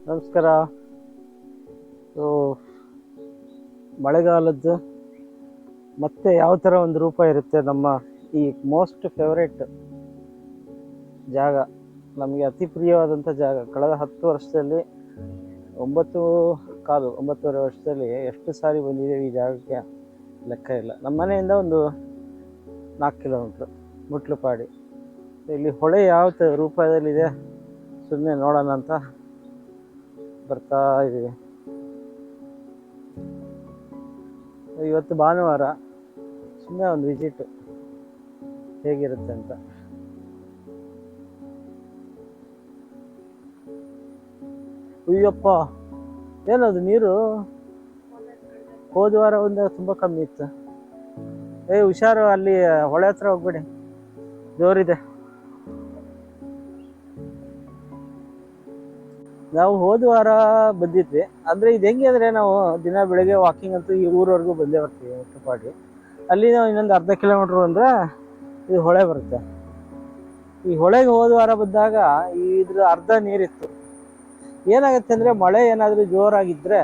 ನಮಸ್ಕಾರ. ಸೊ ಮಳೆಗಾಲದ್ದು ಮತ್ತೆ ಯಾವ ಥರ ಒಂದು ರೂಪ ಇರುತ್ತೆ ನಮ್ಮ ಈ ಮೋಸ್ಟ್ ಫೇವ್ರೇಟ್ ಜಾಗ, ನಮಗೆ ಅತಿ ಪ್ರಿಯವಾದಂಥ ಜಾಗ. ಕಳೆದ 10 ವರ್ಷದಲ್ಲಿ 9.25 ವರ್ಷದಲ್ಲಿ ಎಷ್ಟು ಸಾರಿ ಬಂದಿದ್ದೇವೆ ಈ ಜಾಗಕ್ಕೆ ಲೆಕ್ಕ ಇಲ್ಲ. ನಮ್ಮ ಮನೆಯಿಂದ ಒಂದು 4 ಕಿಲೋಮೀಟ್ರ್ ಮುಟ್ಲುಪಾಡಿ. ಇಲ್ಲಿ ಹೊಳೆ ಯಾವ ರೂಪದಲ್ಲಿದೆ ಸುಮ್ಮನೆ ನೋಡೋಣ ಅಂತ ಬರ್ತಾ ಇದ್ದೀವಿ. ಇವತ್ತು ಭಾನುವಾರ, ಸುಮ್ಮನೆ ಒಂದು ವಿಸಿಟ್ ಹೇಗಿರುತ್ತೆ ಅಂತ. ಅಯ್ಯಪ್ಪ, ಏನದು ನೀರು ಹೋದ ವಾರ ಒಂದು ತುಂಬ ಕಮ್ಮಿ ಇತ್ತು. ಹುಷಾರು, ಅಲ್ಲಿ ಹೊಳೆ ಹತ್ರ ಹೋಗ್ಬೇಡಿ, ಜೋರಿದೆ. ನಾವು ಹೋದ ವಾರ ಬಂದಿದ್ವಿ. ಅಂದರೆ ಇದು ಹೆಂಗೆ ಅಂದರೆ, ನಾವು ದಿನ ಬೆಳಗ್ಗೆ ವಾಕಿಂಗ್ ಅಂತೂ ಈ ಊರವರೆಗೂ ಬಂದೇ ಬರ್ತೀವಿ ಮುಟ್ಟುಪಾಡಿ. ಅಲ್ಲಿ ನಾವು ಇನ್ನೊಂದು ಅರ್ಧ ಕಿಲೋಮೀಟ್ರ್ ಅಂದರೆ ಇದು ಹೊಳೆ ಬರುತ್ತೆ. ಈ ಹೊಳೆಗೆ ಹೋದ ವಾರ ಬಂದಾಗ ಇದ್ರ ಅರ್ಧ ನೀರಿತ್ತು. ಏನಾಗುತ್ತೆ ಅಂದರೆ, ಮಳೆ ಏನಾದರೂ ಜೋರಾಗಿದ್ದರೆ,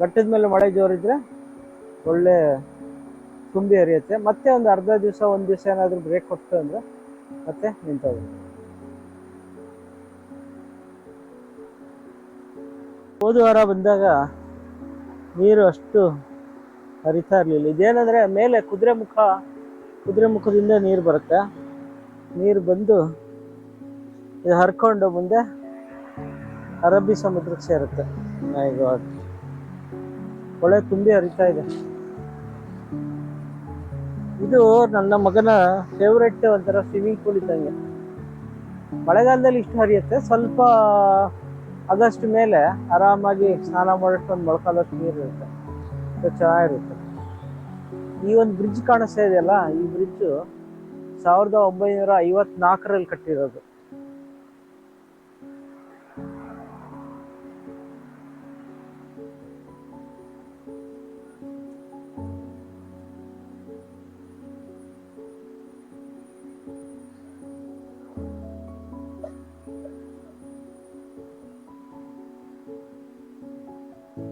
ಘಟ್ಟದ ಮೇಲೆ ಮಳೆ ಜೋರಿದ್ರೆ ಒಳ್ಳೆ ತುಂಬಿ ಹರಿಯುತ್ತೆ. ಮತ್ತೆ ಒಂದು ಅರ್ಧ ದಿವಸ, ಒಂದು ದಿವಸ ಏನಾದರೂ ಬ್ರೇಕ್ ಕೊಟ್ಟು ಅಂದರೆ ಮತ್ತೆ ನಿಂತೋಗುತ್ತೆ. ಹೋದ ವಾರ ಬಂದಾಗ ನೀರು ಅಷ್ಟು ಹರಿತಾ ಇರಲಿಲ್ಲ. ಇದೇನಂದರೆ, ಮೇಲೆ ಕುದುರೆ ಮುಖದಿಂದ ನೀರು ಬರುತ್ತೆ. ನೀರು ಬಂದು ಇದು ಹರ್ಕೊಂಡು ಮುಂದೆ ಅರಬ್ಬಿ ಸಮುದ್ರಕ್ಕೆ ಸೇರುತ್ತೆ. ಈಗ ಹೊಳೆ ತುಂಬಿ ಹರಿತಾ ಇದೆ. ಇದು ನನ್ನ ಮಗನ ಫೇವ್ರೆಟ್ ಒಂಥರ ಸ್ವಿಮ್ಮಿಂಗ್ ಪೂಲ್ ಇದ್ದಂಗೆ. ಮಳೆಗಾಲದಲ್ಲಿ ಇಷ್ಟು ಹರಿಯುತ್ತೆ, ಸ್ವಲ್ಪ ಆಗಸ್ಟ್ ಮೇಲೆ ಆರಾಮಾಗಿ ಸ್ನಾನ ಮಾಡೋಷ್ಟು ಒಂದು ಮೊಳಕಾಲಷ್ಟು ನೀರು ಇರುತ್ತೆ, ಚೆನ್ನಾಗಿರುತ್ತೆ. ಈ ಒಂದು ಬ್ರಿಡ್ಜ್ ಕಾಣಿಸ್ತಾ ಇದೆಯಲ್ಲ, ಈ ಬ್ರಿಡ್ಜು 1954ರಲ್ಲಿ ಕಟ್ಟಿರೋದು.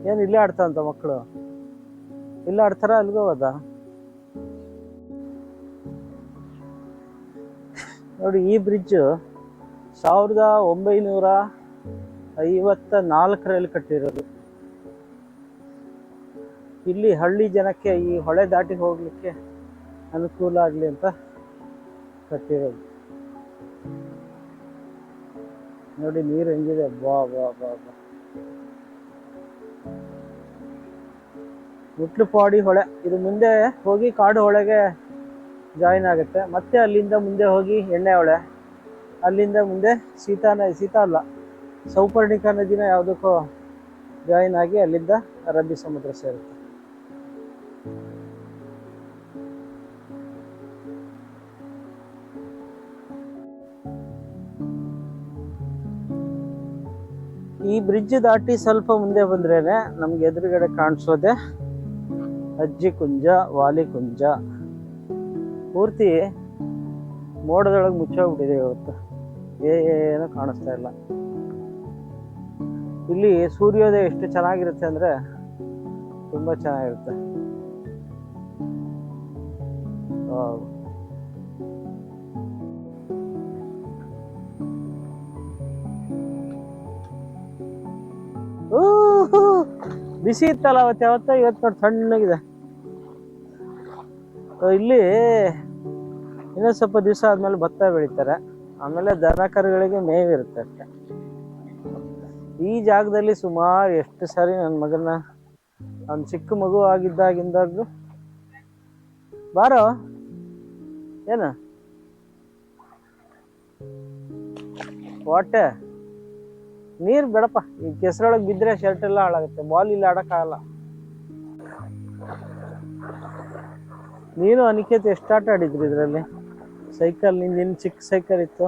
ಏನು ಇಲ್ಲೇ ಆಡ್ತಾರಂತ ಮಕ್ಕಳು? ಇಲ್ಲ ಆಡ್ತಾರ, ಅಲ್ಲಿಗೆ ಹೋದ ನೋಡಿ. ಈ ಬ್ರಿಡ್ಜು 1954ರಲ್ಲಿ ಕಟ್ಟಿರೋದು. ಇಲ್ಲಿ ಹಳ್ಳಿ ಜನಕ್ಕೆ ಈ ಹೊಳೆ ದಾಟಿ ಹೋಗ್ಲಿಕ್ಕೆ ಅನುಕೂಲ ಆಗಲಿ ಅಂತ ಕಟ್ಟಿರೋದು. ನೋಡಿ ನೀರು ಹೆಂಗಿದೆ, ಬಾ ಬಾ ಬಾ ಬಾ. ಮುಟ್ಲುಪಾಡಿ ಹೊಳೆ ಇದು ಮುಂದೆ ಹೋಗಿ ಕಾಡು ಹೊಳೆಗೆ ಜಾಯಿನ್ ಆಗುತ್ತೆ. ಮತ್ತೆ ಅಲ್ಲಿಂದ ಮುಂದೆ ಹೋಗಿ ಎಣ್ಣೆ ಹೊಳೆ, ಅಲ್ಲಿಂದ ಮುಂದೆ ಸೀತಾ ಅಲ್ಲ, ಸೌಪರ್ಣಿಕಾ ನದಿನ ಯಾವುದಕ್ಕೋ ಜಾಯಿನ್ ಆಗಿ ಅಲ್ಲಿಂದ ಅರಬ್ಬಿ ಸಮುದ್ರ ಸೇರುತ್ತೆ. ಈ ಬ್ರಿಡ್ಜ್ ದಾಟಿ ಸ್ವಲ್ಪ ಮುಂದೆ ಬಂದ್ರೇನೆ ನಮ್ಗೆ ಎದುರುಗಡೆ ಕಾಣಿಸೋದೆ ಅಜ್ಜಿ ಕುಂಜ, ವಾಲಿ ಕುಂಜ. ಪೂರ್ತಿ ಮೋಡದೊಳಗೆ ಮುಚ್ಚೋಗ್ಬಿಟ್ಟಿದೆ ಇವತ್ತು, ಏನೂ ಕಾಣಿಸ್ತಾ ಇಲ್ಲ. ಇಲ್ಲಿ ಸೂರ್ಯೋದಯ ಎಷ್ಟು ಚೆನ್ನಾಗಿರುತ್ತೆ ಅಂದರೆ ತುಂಬ ಚೆನ್ನಾಗಿರುತ್ತೆ. ಬಿಸಿ ಇತ್ತಲ್ಲ ಅವತ್ತು, ಇವತ್ತು ನೋಡಿ ತಣ್ಣಗಿದೆ. ಇಲ್ಲಿ ಇನ್ನೊಂದು ಸ್ವಲ್ಪ ದಿವಸ ಆದ್ಮೇಲೆ ಭತ್ತ ಬೆಳಿತಾರೆ, ಆಮೇಲೆ ದನ ಕರುಗಳಿಗೆ ಮೇವಿರುತ್ತೆ ಅಷ್ಟೆ. ಈ ಜಾಗದಲ್ಲಿ ಸುಮಾರು ಎಷ್ಟು ಸಾರಿ ನನ್ನ ಮಗನ, ಅವ್ನು ಚಿಕ್ಕ ಮಗು ಆಗಿದ್ದಾಗಿಂದಾಗ್ಲೂ ಬಾರೋ, ಏನು ಹೊಟ್ಟೆ ನೀರು ಬೇಡಪ್ಪ, ಈ ಕೆಸರೊಳಗೆ ಬಿದ್ದರೆ ಶರ್ಟ್ ಎಲ್ಲ ಹಾಳಾಗುತ್ತೆ, ಬಾಲ್ ಇಲ್ಲಿ ಆಡೋಕ್ಕಾಗಲ್ಲ. ನೀನು ಅನಿಕೇತ್ ಎಷ್ಟು ಆಟ ಆಡಿದ್ರಿ ಇದರಲ್ಲಿ? ಸೈಕಲ್, ನಿನ್ನ ಚಿಕ್ಕ ಸೈಕಲ್ ಇತ್ತು.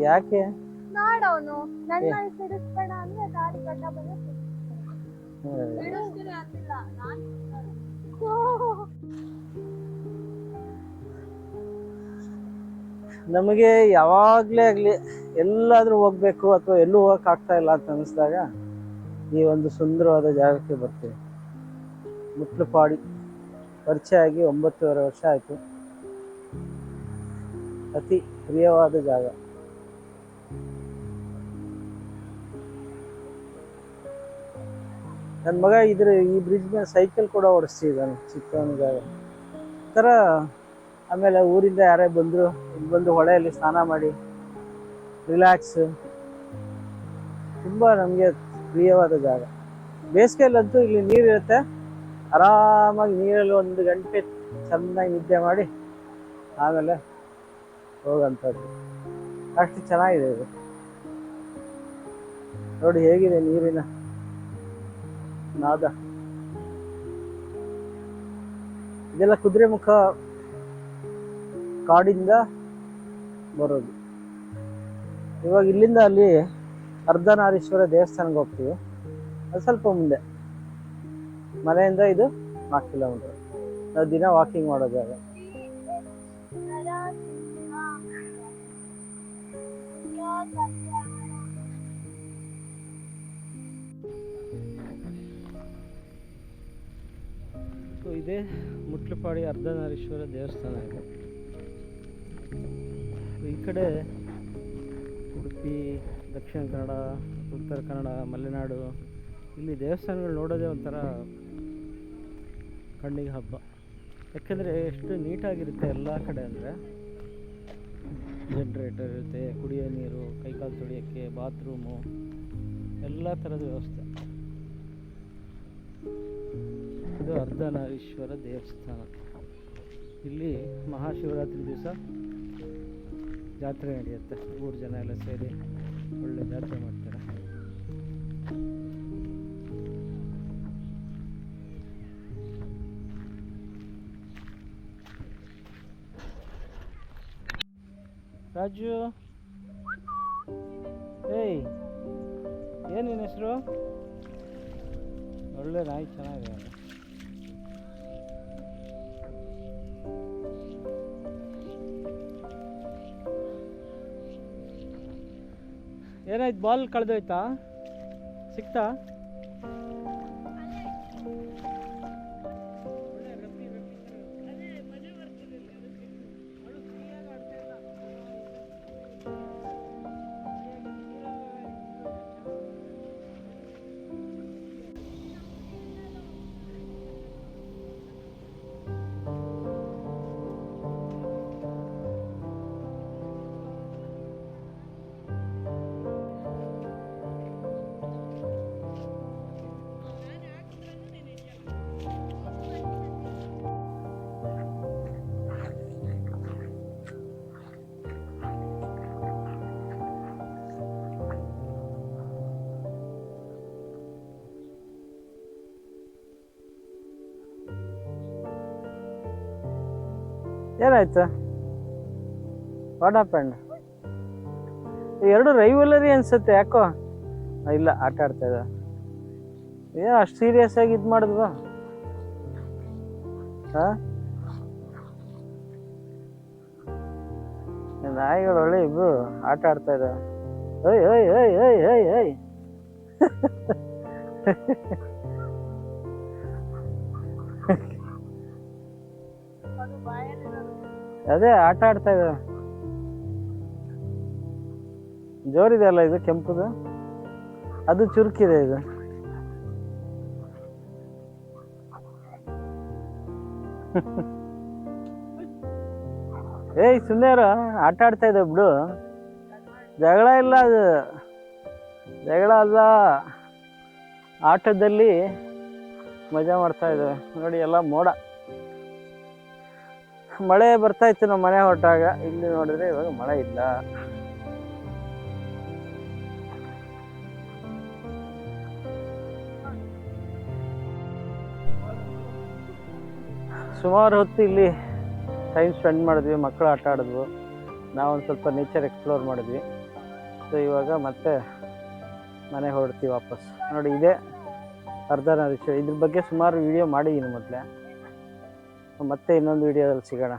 ಯಾಕೆ ನೋಡವನು ನನ್ನ ಸಿಡಿಸ್ಬೇಡ ಅಂದ್ರೆ ದಾರಿ ಗಡ್ಡ ಬಂದು ಬಿಡಿಸ್ತೀನಿ ಅಂತಿಲ್ಲ ನಾನು. ನಮಗೆ ಯಾವಾಗಲೇ ಆಗಲಿ ಎಲ್ಲಾದರೂ ಹೋಗ್ಬೇಕು ಅಥವಾ ಎಲ್ಲೂ ಹೋಗಕ್ಕೆ ಆಗ್ತಾ ಇಲ್ಲ ಅಂತ ಅನಿಸಿದಾಗ ಈ ಒಂದು ಸುಂದರವಾದ ಜಾಗಕ್ಕೆ ಬರ್ತೀವಿ. ಮುಟ್ಲುಪಾಡಿ ಪರಿಚಯ ಆಗಿ 9.5 ವರ್ಷ ಆಯಿತು. ಅತಿ ಪ್ರಿಯವಾದ ಜಾಗ. ನನ್ನ ಮಗ ಈ ಬ್ರಿಡ್ಜ್ ಮೇಲೆ ಸೈಕಲ್ ಕೂಡ ಓಡಿಸ್ತಿದ್ದಾನೆ ಚಿಕ್ಕವನಿಗಾಗ ಥರ. ಆಮೇಲೆ ಊರಿಂದ ಯಾರೇ ಬಂದರು ಇಲ್ಲಿ ಬಂದು ಹೊಳೆಯಲ್ಲಿ ಸ್ನಾನ ಮಾಡಿ ರಿಲ್ಯಾಕ್ಸ್, ತುಂಬ ನಮಗೆ ಪ್ರಿಯವಾದ ಜಾಗ. ಬೇಸಿಗೆಯಲ್ಲಂತೂ ಇಲ್ಲಿ ನೀರಿರುತ್ತೆ, ಆರಾಮಾಗಿ ನೀರಲ್ಲಿ 1 ಗಂಟೆ ಚೆನ್ನಾಗಿ ನಿದ್ದೆ ಮಾಡಿ ಆಮೇಲೆ ಹೋಗಂಥದ್ದು. ಅಷ್ಟು ಚೆನ್ನಾಗಿದೆ ಇದು. ನೋಡಿ ಹೇಗಿದೆ ನೀರಿನ ನಾದ. ಇದೆಲ್ಲ ಕುದುರೆಮುಖ ಕಾಡಿಂದ ಬರೋದು. ಇವಾಗ ಇಲ್ಲಿಂದ ಅಲ್ಲಿ ಅರ್ಧನಾರೀಶ್ವರ ದೇವಸ್ಥಾನಕ್ಕೆ ಹೋಗ್ತೀವಿ. ಅದು ಸ್ವಲ್ಪ ಮುಂದೆ, ಮನೆಯಿಂದ ಇದು 4 ಕಿಲೋಮೀಟರ್. ನಾವು ದಿನ ವಾಕಿಂಗ್ ಮಾಡೋ ಜಾಗ. ಇದೇ ಮುಟ್ಲುಪಾಡಿ ಅರ್ಧನಾರೀಶ್ವರ ದೇವಸ್ಥಾನ ಇದೆ. ಈ ಕಡೆ ಉಡುಪಿ, ದಕ್ಷಿಣ ಕನ್ನಡ, ಉತ್ತರ ಕನ್ನಡ, ಮಲೆನಾಡು, ಇಲ್ಲಿ ದೇವಸ್ಥಾನಗಳು ನೋಡೋದೇ ಒಂಥರ ಕಣ್ಣಿಗೆ ಹಬ್ಬ. ಯಾಕೆಂದರೆ ಎಷ್ಟು ನೀಟಾಗಿರುತ್ತೆ ಎಲ್ಲ ಕಡೆ. ಅಂದರೆ ಜನ್ರೇಟರ್ ಇರುತ್ತೆ, ಕುಡಿಯೋ ನೀರು, ಕೈಕಾಲು ತೊಳೆಯೋಕ್ಕೆ, ಬಾತ್ರೂಮು, ಎಲ್ಲ ಥರದ ವ್ಯವಸ್ಥೆ. ಇದು ಅರ್ಧನಾರೀಶ್ವರ ದೇವಸ್ಥಾನ. ಇಲ್ಲಿ ಮಹಾಶಿವರಾತ್ರಿ ದಿವಸ ಜಾತ್ರೆ ನಡೆಯುತ್ತೆ. ಊರು ಜನ ಎಲ್ಲ ಸೇರಿ ಒಳ್ಳೆ ಜಾತ್ರೆ ಮಾಡ್ತಾರೆ. ರಾಜು, ಏಯ್ ಏನು ನಿನ್ನ ಹೆಸರು? ಒಳ್ಳೆ ನಾಯಿ, ಚೆನ್ನಾಗಿದೆ. ಏನಾಯ್ತು, ಬಾಲ್ ಕಳೆದೋಯ್ತಾ? ಸಿಕ್ತಾ? ಏನಾಯ್ತು? What happened? ಎರಡು ರೈವಲರಿ ಅನ್ಸುತ್ತೆ ಯಾಕೋ. ಇಲ್ಲ, ಆಟ ಆಡ್ತಾ ಇದ್ದ. ಏನೋ ಅಷ್ಟು ಸೀರಿಯಸ್ ಆಗಿ ಇದು ಮಾಡಿದ್ವು. ನಾಯಿಗಳು ಒಳ್ಳೆ ಇಬ್ರು ಆಟ ಆಡ್ತಾ ಇದ್ದಾವೆ. ಓಯ್ ಓಯ್ ಓಯ್ ಓಯ್ ಓಯ್ ಓಯ್. ಅದೇ ಆಟ ಆಡ್ತಾ ಇದ್ದಾವೆ. ಜೋರಿದೆ ಅಲ್ಲ ಇದು, ಕೆಂಪುದು. ಅದು ಚುರುಕಿದೆ ಇದು. ಏಯ್ ಸುಂದರ, ಆಟ ಆಡ್ತಾ ಇದ್ದ ಬಿಡು. ಜಗಳ ಇಲ್ಲ, ಅದು ಜಗಳ ಅಲ್ಲ, ಆಟದಲ್ಲಿ ಮಜಾ ಮಾಡ್ತಾ ಇದ್ದಾವೆ. ನೋಡಿ ಎಲ್ಲ ಮೋಡ, ಮಳೆ ಬರ್ತಾ ಇತ್ತು ನಮ್ಮ ಮನೆ ಹೊರಟಾಗ. ಇಲ್ಲಿ ನೋಡಿದ್ರೆ ಇವಾಗ ಮಳೆ ಇಲ್ಲ. ಸುಮಾರು ಹೊತ್ತು ಇಲ್ಲಿ ಟೈಮ್ ಸ್ಪೆಂಡ್ ಮಾಡಿದ್ವಿ. ಮಕ್ಕಳು ಆಟ ಆಡಿದ್ವು, ನಾವೊಂದು ಸ್ವಲ್ಪ ನೇಚರ್ ಎಕ್ಸ್ಪ್ಲೋರ್ ಮಾಡಿದ್ವಿ. ಸೊ ಇವಾಗ ಮತ್ತೆ ಮನೆಗೆ ಹೊರಡ್ತೀವಿ ವಾಪಸ್. ನೋಡಿ ಇದೇ ಅರ್ಧನಾರೀಶ್ವರ. ಇದ್ರ ಬಗ್ಗೆ ಸುಮಾರು ವಿಡಿಯೋ ಮಾಡಿದ್ದೀನಿ ಮೊದಲೇ. ಮತ್ತೆ ಇನ್ನೊಂದು ವಿಡಿಯೋದಲ್ಲಿ ಸಿಗೋಣ.